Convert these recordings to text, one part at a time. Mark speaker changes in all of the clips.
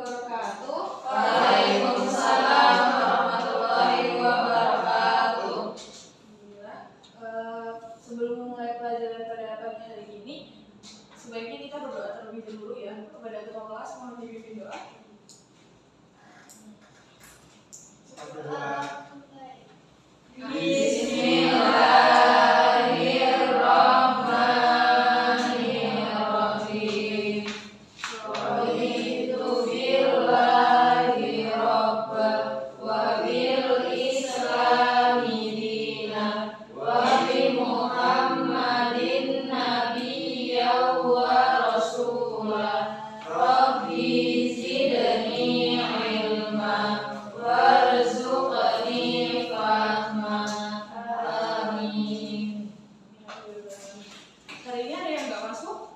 Speaker 1: wabarakatuh.
Speaker 2: Waalaikumsalam warahmatullahi wabarakatuh.
Speaker 1: Sebelum memulai pelajaran pada pagi hari ini, sebaiknya kita berdoa terlebih dahulu ya kepada ketua kelas. Mohon dipimpin doa.
Speaker 2: Bismillahirrahmanirrahim. Raditu billahi robba wa bil islami dina wa bi Muhammadin nabiyya wa rasula. Rabbi zidni ilma warzuqni fahma. Amin.
Speaker 1: Hari ini ada yang nggak masuk?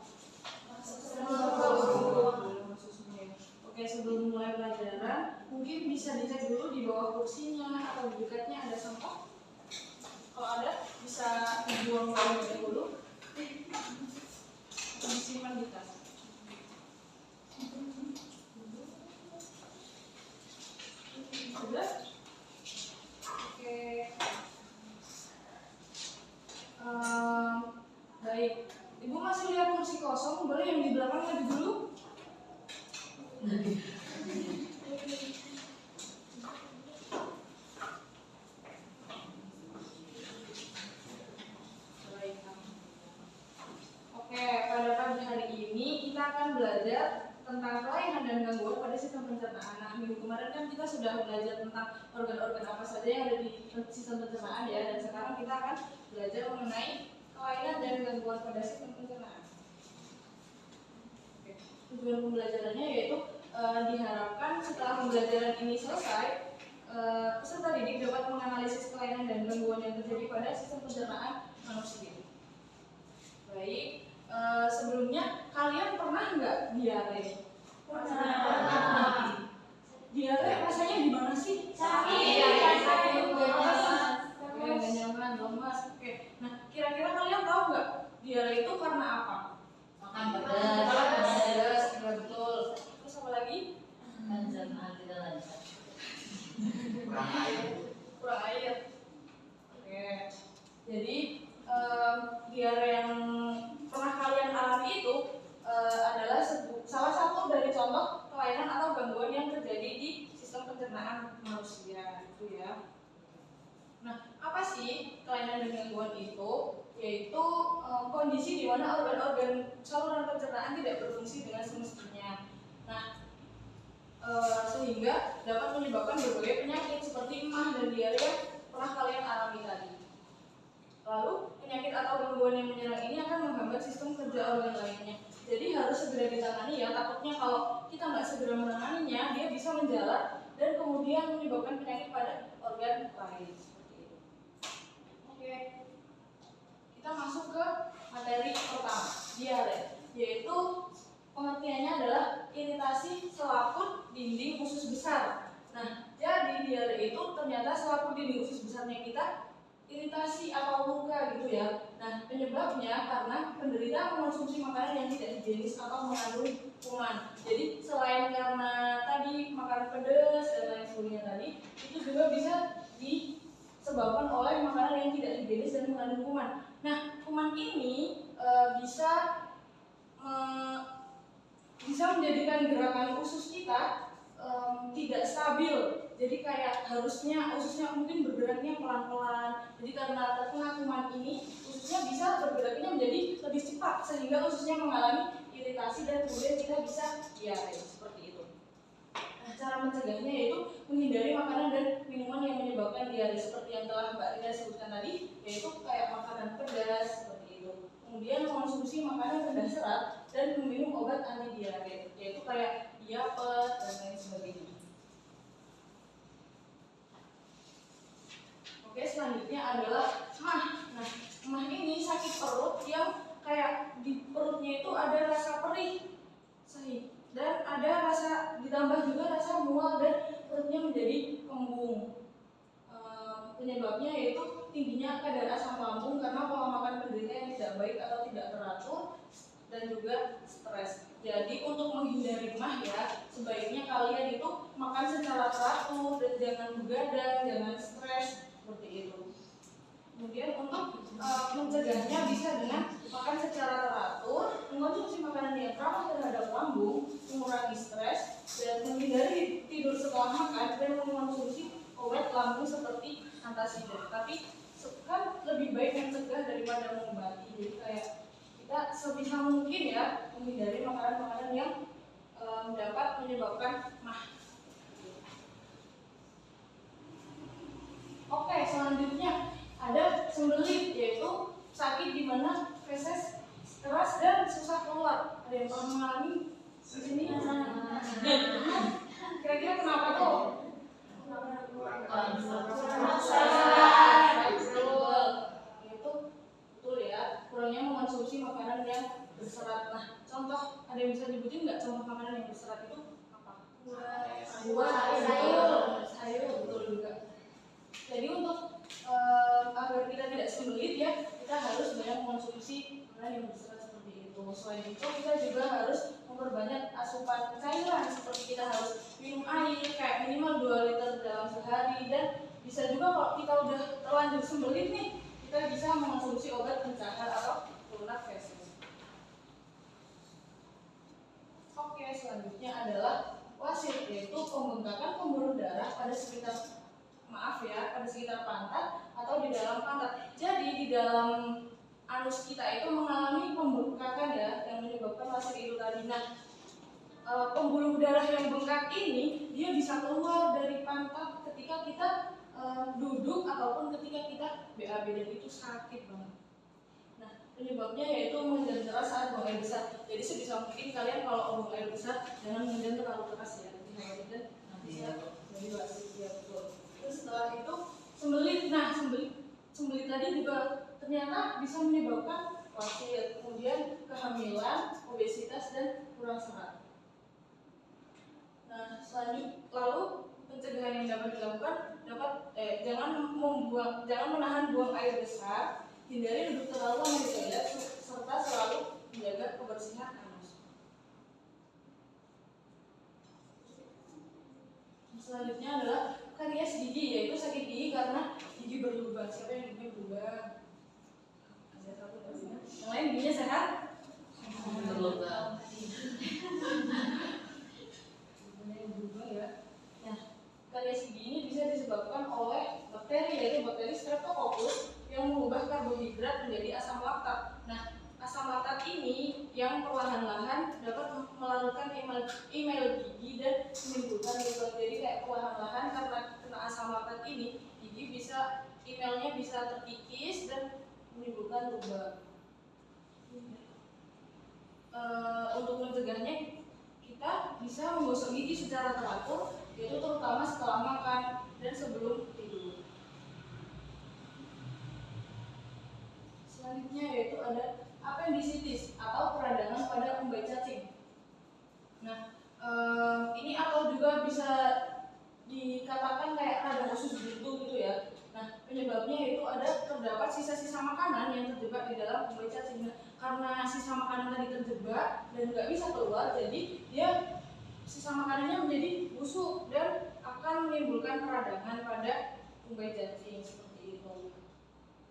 Speaker 1: Oke, sebelum mulai pelajaran, mungkin bisa dicek dulu di bawah kursinya atau di dekatnya ada sampah. Kalau ada, bisa dibuang dulu atau disimpan di tas. Sudah? Oke. Baik. Ibu masih lihat kursi kosong, boleh yang di belakang maju dulu? Baik. Oke, pada pagi hari ini kita akan belajar tentang kelainan dan gangguan pada sistem pencernaan. Nah, minggu kemarin kan kita sudah belajar tentang organ-organ apa saja yang ada di sistem pencernaan ya, dan sekarang kita akan belajar mengenai kelainan dan gangguan pada sistem pencernaan. Oke. Tujuan pembelajarannya yaitu diharapkan setelah pembelajaran ini selesai, peserta didik dapat menganalisis kelainan dan gangguan yang terjadi pada sistem pencernaan manusia. Baik, sebelumnya kalian pernah nggak diare?
Speaker 2: Pernah.
Speaker 1: Diare rasanya gimana sih?
Speaker 2: Sakit.
Speaker 1: Nggak nyaman, lemas. Oke, nah kira-kira kalian tahu nggak diare itu karena apa?
Speaker 2: Makan pedas.
Speaker 1: Ya betul. Terus apa lagi?
Speaker 2: Pencernaan tidak lancar.
Speaker 1: Kurang air. Oke. Jadi diare yang pernah kalian alami itu adalah salah satu dari contoh kelainan atau gangguan yang terjadi di sistem pencernaan manusia, itu ya. Nah, apa sih kelainan dan gangguan itu? Yaitu kondisi di mana organ-organ saluran pencernaan tidak berfungsi dengan semestinya. Nah, sehingga dapat menyebabkan berbagai penyakit seperti emah dan diare yang pernah kalian alami tadi. Lalu, penyakit atau gangguan yang menyerang ini akan menghambat sistem kerja organ lainnya. Jadi harus segera ditangani ya, takutnya kalau kita nggak segera menanganinya, dia bisa menjalar dan kemudian menyebabkan penyakit pada organ lain. Seperti itu. Oke, kita masuk ke materi pertama, diare, yaitu pengertiannya adalah iritasi selaput dinding usus besar. Nah, jadi diare itu ternyata selaput dinding usus besarnya kita iritasi atau luka gitu ya. Nah, penyebabnya karena penderita mengonsumsi makanan yang tidak higienis atau mengandung kuman. Jadi selain karena tadi makan pedas dan lain sebagainya tadi, itu juga bisa disebabkan oleh makanan yang tidak higienis dan mengandung kuman. Nah, kuman ini bisa menjadikan gerakan usus kita tidak stabil. Jadi kayak harusnya ususnya mungkin bergeraknya pelan-pelan. Jadi karena terkena kuman ini, ususnya bisa bergeraknya menjadi lebih cepat sehingga ususnya mengalami iritasi dan kemudian kita bisa diare seperti itu. Nah, cara mencegahnya yaitu menghindari makanan dan minuman yang menyebabkan diare seperti yang telah Mbak Rina sebutkan tadi, yaitu kayak makanan pedas seperti itu. Kemudian mengonsumsi makanan rendah serat dan meminum obat anti diare, yaitu kayak diapet dan lain sebagainya. Oke, selanjutnya adalah emah. Nah, emah ini sakit perut yang kayak di perutnya itu ada rasa perih, dan ada rasa, ditambah juga rasa mual dan perutnya menjadi kembung. Penyebabnya yaitu tingginya kadar asam lambung karena pola makan penderita yang tidak baik atau tidak teratur dan juga stres. Jadi untuk menghindari menghindari mah ya, sebaiknya kalian itu makan secara teratur dan jangan begadang, jangan stres seperti itu. Kemudian untuk mencegahnya bisa dengan makan secara teratur, mengonsumsi makanan yang ramah terhadap lambung, mengurangi stres, dan menghindari tidur setelah makan, dan mengonsumsi obat lambung seperti antasida. Tapi kan lebih baik mencegah daripada mengobati. Jadi kayak kita sebisa mungkin ya menghindari makanan-makanan yang dapat menyebabkan mah. Oke, selanjutnya ada sembelit, yaitu sakit di mana feses keras dan susah keluar. Ada yang pernah mengalami di sini? Kira-kira kenapa tuh? Betul ya, kurangnya mengkonsumsi makanan yang berserat. Nah, contoh ada yang bisa disebutin nggak contoh makanan yang berserat itu apa? Buah, sayur, betul juga. Jadi untuk agar kita tidak sembelit ya, kita harus banyak mengkonsumsi makanan yang berserat seperti itu. Selain itu kita juga harus memperbanyak asupan cairan, seperti kita harus minum air kayak minimal 2 liter dalam sehari, dan bisa juga kalau kita udah terlanjur sembelit nih, kita bisa mengkonsumsi obat pencahar atau pelunak feses. Oke, selanjutnya adalah wasit, yaitu pembengkakan pembuluh darah pada sekitar pada sekitar pantat atau di dalam pantat. Jadi di dalam anus kita itu mengalami pembengkakan ya, yang menyebabkan wasit itu tadi. Nah, pembuluh darah yang bengkak ini dia bisa keluar dari pantat ketika kita duduk ataupun ketika kita BAB, dan itu sakit banget. Nah, penyebabnya yaitu mengendam keras saat buang air besar. Jadi sebisa mungkin kalian kalau buang air besar jangan mengendam terlalu keras ya, nanti bisa jadi wasit ya, betul. Terus setelah itu sembelit. Nah, sembelit tadi juga ternyata bisa menyebabkan wasit, kemudian kehamilan, obesitas, dan kurang serat. Nah, lalu pencegahan yang dapat dilakukan jangan menahan buang air besar, hindari duduk terlalu lama di toilet, serta selalu menjaga kebersihan anus. Selanjutnya adalah karies gigi, yaitu sakit gigi karena gigi berlubang. Siapa yang giginya berlubang? Ada satu pastinya. Yang lain giginya sehat?
Speaker 2: Berlubang.
Speaker 1: Berlubang ya. Nah, karies gigi ini bisa disebabkan oleh bakteri, yaitu bakteri Streptococcus yang mengubah karbohidrat menjadi asam laktat. Nah, asam laktat ini yang perlahan-lahan dapat melarutkan email gigi dan menimbulkan lubang. Jadi kayak perlahan-lahan karena kena asam laktat ini, emailnya bisa terkikis dan menimbulkan lubang. Untuk mencegahnya kita bisa menggosok gigi secara teratur, yaitu terutama setelah makan dan sebelum tidur. Selanjutnya yaitu ada apendisitis atau peradangan pada umbai cacing. Nah, ini atau juga bisa dikatakan kayak radang usus buntu gitu ya. Nah, penyebabnya itu terdapat sisa-sisa makanan yang terjebak di dalam umbai cacing. Nah, karena sisa makanan tadi terjebak dan nggak bisa keluar, jadi dia sisa makanannya menjadi busuk dan akan menimbulkan peradangan pada umbai cacing seperti itu.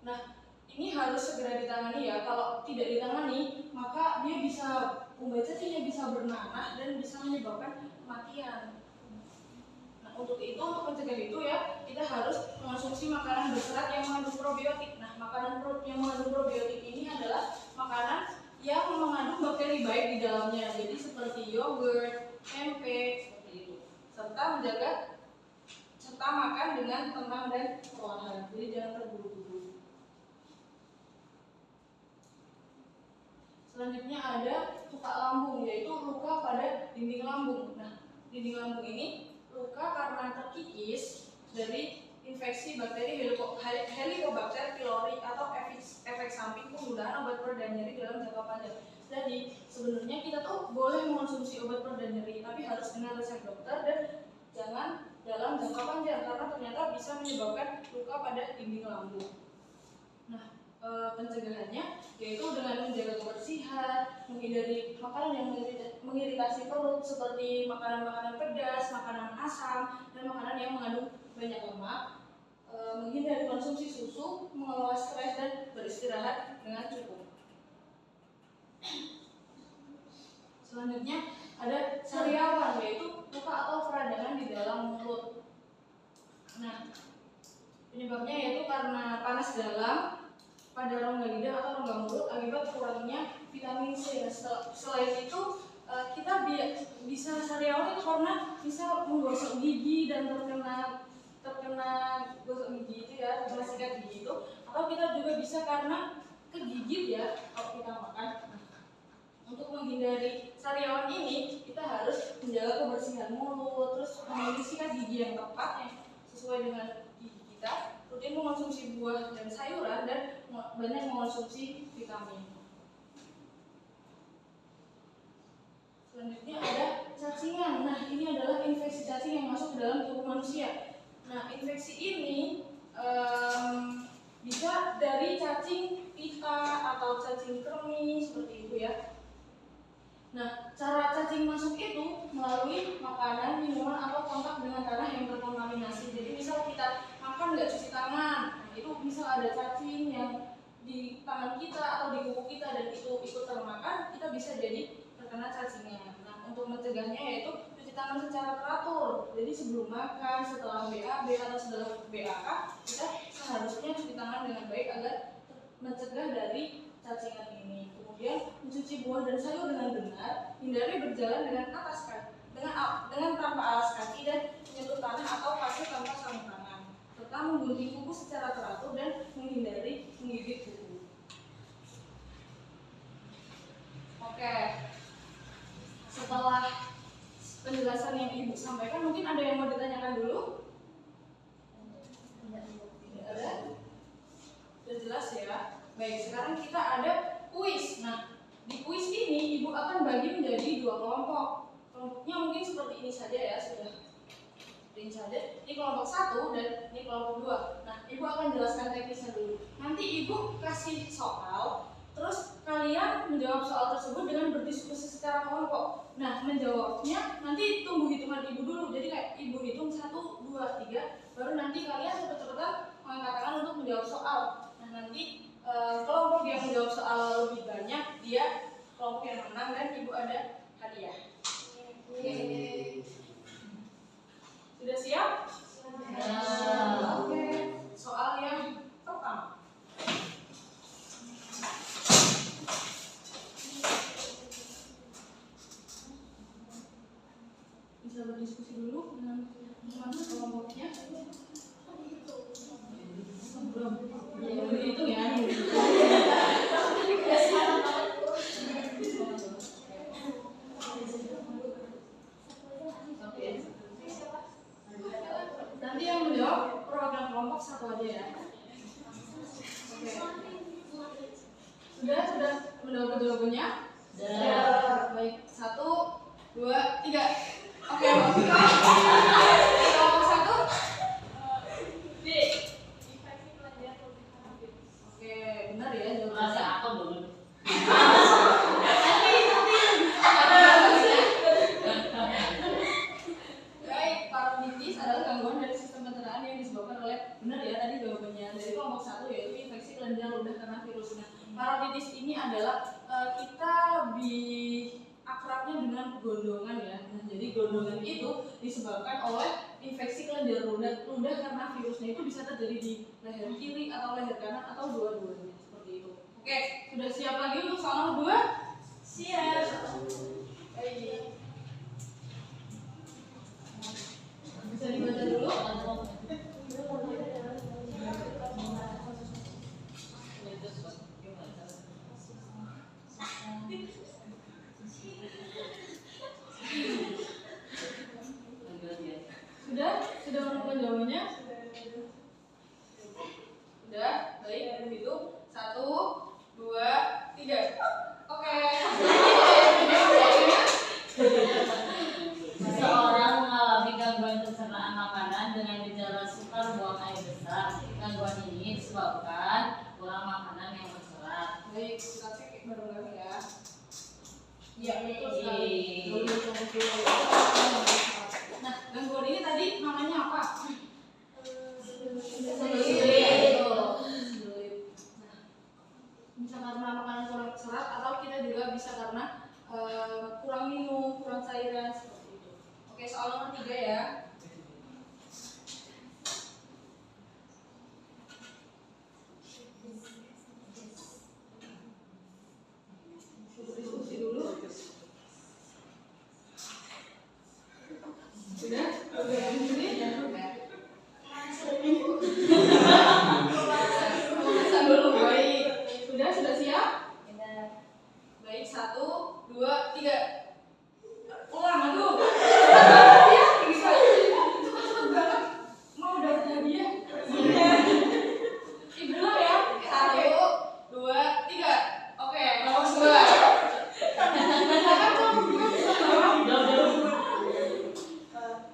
Speaker 1: Nah, ini harus segera ditangani ya. Kalau tidak ditangani, maka dia umbai cacingnya bisa bernanah dan bisa menyebabkan kematian. Nah, untuk mencegah itu ya, kita harus mengonsumsi makanan berserat yang mengandung probiotik. Nah, makanan yang mengandung probiotik ini adalah makanan yang mengandung bakteri baik di dalamnya. Jadi seperti yogurt, tempe, seperti itu. Serta makan dengan tenang dan perlahan. Jadi jangan terburu-buru. Selanjutnya ada luka lambung, yaitu luka pada dinding lambung. Nah, dinding lambung ini luka karena terkikis dari infeksi bakteri Helicobacter pylori atau efek samping penggunaan obat pereda nyeri dalam jangka panjang. Jadi sebenarnya kita tuh boleh mengonsumsi obat pereda nyeri, tapi harus dengan resep dokter dan jangan dalam jangka panjang karena ternyata bisa menyebabkan luka pada dinding lambung. Nah, pencegahannya yaitu dengan menjaga kebersihan, menghindari makanan yang mengiritasi perut seperti makanan-makanan pedas, makanan asam, dan makanan yang mengandung banyak lemak, menghindari konsumsi susu, mengelola stres, dan beristirahat dengan cukup. Selanjutnya ada sariawan, yaitu luka atau peradangan di dalam mulut. Nah, penyebabnya yaitu karena panas dalam pada rongga lidah atau rongga mulut akibat kurangnya vitamin C. Selain itu, kita bisa sariawan itu karena bisa menggosok gigi dan terkena gosok gigi itu ya, terkena sikat gigi itu, atau kita juga bisa karena kegigit ya kalau kita makan. Untuk menghindari sariawan ini, kita harus menjaga kebersihan mulut, terus memilih sikat gigi yang tepat yang sesuai dengan gigi kita, rutin mengonsumsi buah dan sayuran, dan banyak mengonsumsi vitamin. Selanjutnya ada cacingan. Nah, ini adalah infeksi cacing yang masuk ke dalam tubuh manusia. Nah, infeksi ini bisa dari cacing pita atau cacing kremi seperti itu ya. Nah, cara cacing masuk itu melalui makanan, minuman, atau kontak dengan tanah yang terkontaminasi. Jadi misal kita makan nggak cuci tangan, nah, itu misal ada cacing yang di tangan kita atau di kuku kita dan itu ikut termakan, kita bisa jadi terkena cacingnya. Nah, untuk mencegahnya yaitu cuci tangan secara teratur. Jadi sebelum makan, setelah BAB atau setelah BAK, kita seharusnya cuci tangan dengan baik agar mencegah dari cacingan ini. Kemudian mencuci buah dan sayur dengan benar, hindari berjalan dengan tanpa alas kaki dan menyentuh tanah atau pasir tanpa sarung tangan, serta menggunting kuku secara teratur dan menghindari menggigit kuku. Oke, setelah penjelasan yang Ibu sampaikan, mungkin ada yang mau ditanyakan dulu? Tidak ada? Sudah jelas ya? Baik, sekarang kita ada kuis. Nah, di kuis ini Ibu akan bagi menjadi 2 kelompok. Kelompoknya mungkin seperti ini saja ya, sudah. Ini saja. Ini kelompok 1 dan ini kelompok 2. Nah, Ibu akan jelaskan teknisnya dulu. Nanti Ibu kasih soal, terus kalian menjawab soal tersebut dengan berdiskusi secara kelompok. Nah, menjawabnya nanti tunggu hitungan Ibu dulu. Jadi kayak Ibu hitung 1, 2, 3, baru nanti kalian cepet-cepetan mengatakan untuk menjawab soal. Nah, nanti kelompok yang menjawab soal lebih banyak, dia kelompok yang menang dan Ibu ada hadiah. Oke. Sudah siap? Oke. Soal yang pertama. Bisa berdiskusi dulu dengan teman kelompoknya. Belum. Belum dihitung ya. Nanti yang menjawab perwakilan kelompok 1 aja ya. Oke. Sudah menjawab jawabannya? Sudah. Baik, 1, 2, 3. Oke, kelompok 1 D. Infeksi kelenjar lebih. Oke, benar ya jawabannya.
Speaker 2: Rasa apa belum?
Speaker 1: Baik, parotitis adalah gangguan dari sistem pencernaan yang disebabkan oleh, benar ya tadi jawabannya, dari kelompok 1 yaitu infeksi kelenjar ludah karena virus. Nah, parotitis ini adalah kita lebih akrabnya dengan gondongan ya. Nah, jadi gondongan itu disebabkan oleh infeksi kelenjar ludah karena virusnya itu bisa terjadi di leher kiri atau leher kanan atau dua-duanya seperti itu. Oke, sudah siap lagi untuk soal kedua? Siap. Baik. Bisa dibaca dulu. Sudah menemukan jawabannya? Sudah, baik, begitu. 1, 2, 3. Oke. Ya, betul sekali. Nah, gangguan ini tadi namanya apa? Bisa karena makanan kurang serat atau kita juga bisa karena kurang minum, kurang cairan seperti itu. Oke, soal nomor 3 ya. Diskusi dulu. Sudah? Udah ini? Pemanasan dulu, baik. Sudah siap? Baik, 1, 2, 3. Ulang, aduh. Ya, bisa. Cepet-cepet banget. Mau dapat hadiah? Ibu ya? 1, 2, 3. Oke, nomor 2.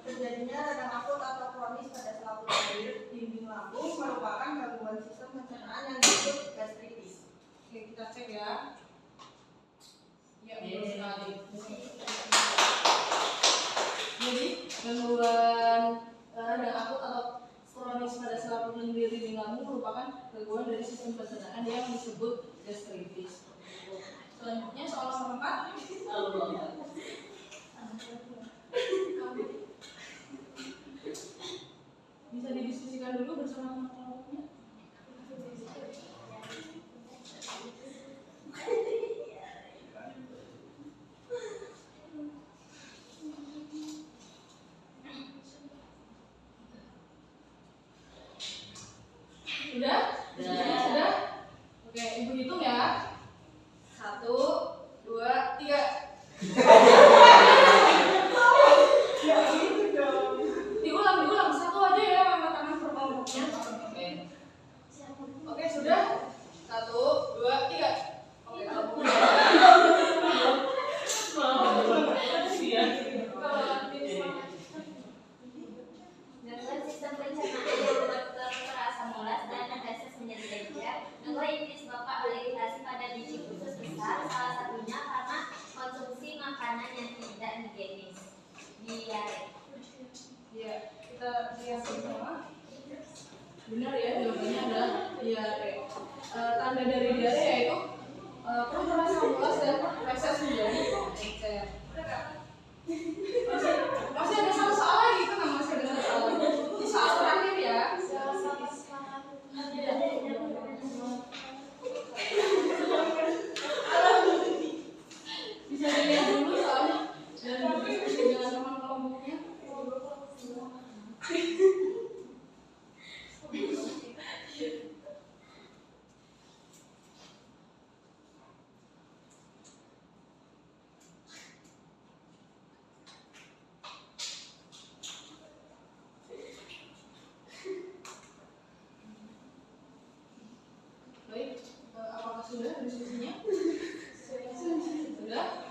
Speaker 3: Terjadinya radang akut atau kronis pada selaput air dinding lambung merupakan gangguan sistem pencernaan yang disebut gastritis.
Speaker 1: Oke, kita cek ya. Ya, betul sekali. Jadi, gangguan radang akut atau kronis pada selaput lendir dinding lambung merupakan gangguan dari sistem pencernaan yang disebut gastritis. Selanjutnya soal nomor 4. Bisa didiskusikan dulu bersama kelompoknya. Sudah? Sudah? Oke, ibu hitung ya. 1, 2, 3. Diulang satu aja ya makanan per kelompoknya. Oke, sudah. 1, 2, 3. Oke, kalau
Speaker 4: Gangguan sistem pencernaan yang membuat asam urat dan feses menjadi lendir. Gangguan ini disebabkan oleh iritasi pada biji usus besar, salah satunya karena konsumsi makanan yang tidak higienis. Diare.
Speaker 1: ya, kita lihat bersama. Benar ya, jawabannya adalah diare. Tanda dari diare yaitu perut merasa mulas dan feses menjadi encer. Masih ada satu soal lagi itu nggak masih ada satu soal. Ini soal terakhir ya. Bisa dilihat dulu soalnya dan berdiskusi dengan teman kelompoknya. Baik, apakah sudah diskusinya? Sudah?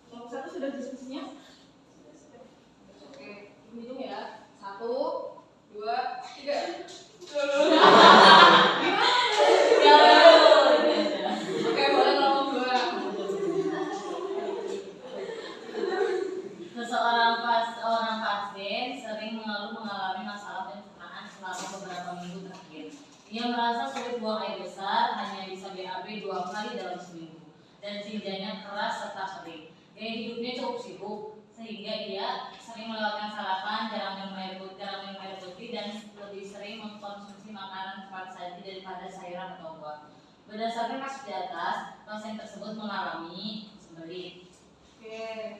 Speaker 1: Nomor 1 sudah diskusinya? Oke, hitung ya. 1, 2, 3. Oke, boleh nomor 2.
Speaker 2: Seseorang pasien sering mengalami masalah pencernaan selama beberapa minggu terakhir. Ia merasa sulit buang air besar, hanya bisa BAB 2 kali dalam seminggu, dan tinjanya keras serta kering. Gaya hidupnya cukup sibuk, sehingga ia sering melewatkan sarapan, jarang minum air putih, dan lebih sering mengkonsumsi makanan cepat saji daripada sayuran atau buah. Berdasarkan kasus di atas, pasien tersebut mengalami sembelit.
Speaker 1: Oke,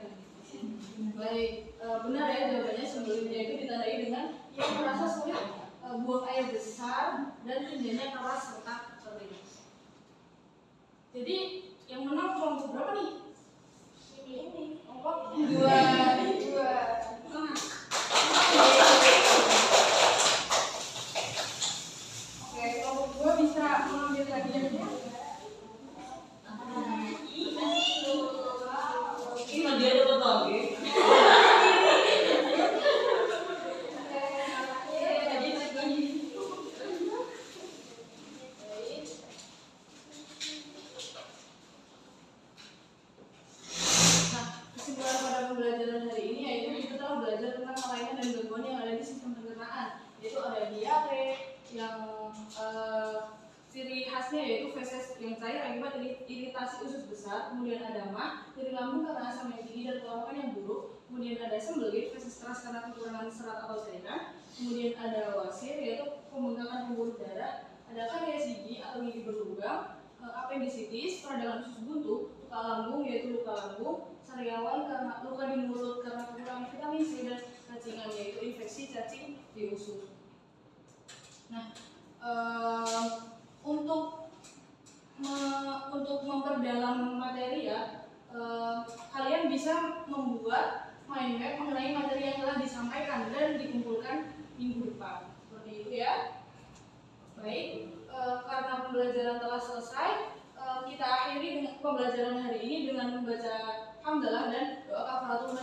Speaker 1: baik, benar ya jawabannya. Sebelumnya itu ditandai dengan yang merasa sulit buang air besar dan tinjanya keras serta kering. Jadi yang menang kelompok berapa nih?
Speaker 4: Ini.
Speaker 1: Kelompok 2. Oke, kelompok 2 bisa mengambil hadiahnya.
Speaker 2: Ini dia dapat lagi.
Speaker 1: pembelajaran hari ini yaitu kita telah belajar tentang kelainan dan gangguan yang ada di sistem pencernaan, yaitu ada diare yang ciri khasnya yaitu feses yang cair akibat iritasi usus besar, kemudian ada mah, nyeri lambung karena asam yang tinggi dan perlawanan yang buruk, kemudian ada sembelit, feses keras karena kekurangan serat atau cairan, kemudian ada wasir yaitu pembengkakan pembuluh darah, ada karies gigi atau gigi berlubang, apendisitis, peradangan usus buntu, luka lambung yaitu luka lambung, sariawan karena luka di mulut karena kekurangan vitamin C, dan cacingan yaitu infeksi cacing di usus. Nah, untuk memperdalam materi ya, kalian bisa membuat mind map mengenai materi yang telah disampaikan dan dikumpulkan minggu depan. Seperti itu ya. Baik, karena pembelajaran telah selesai, kita akhiri dengan pembelajaran hari ini dengan membaca hamdalah dan doa kafaratul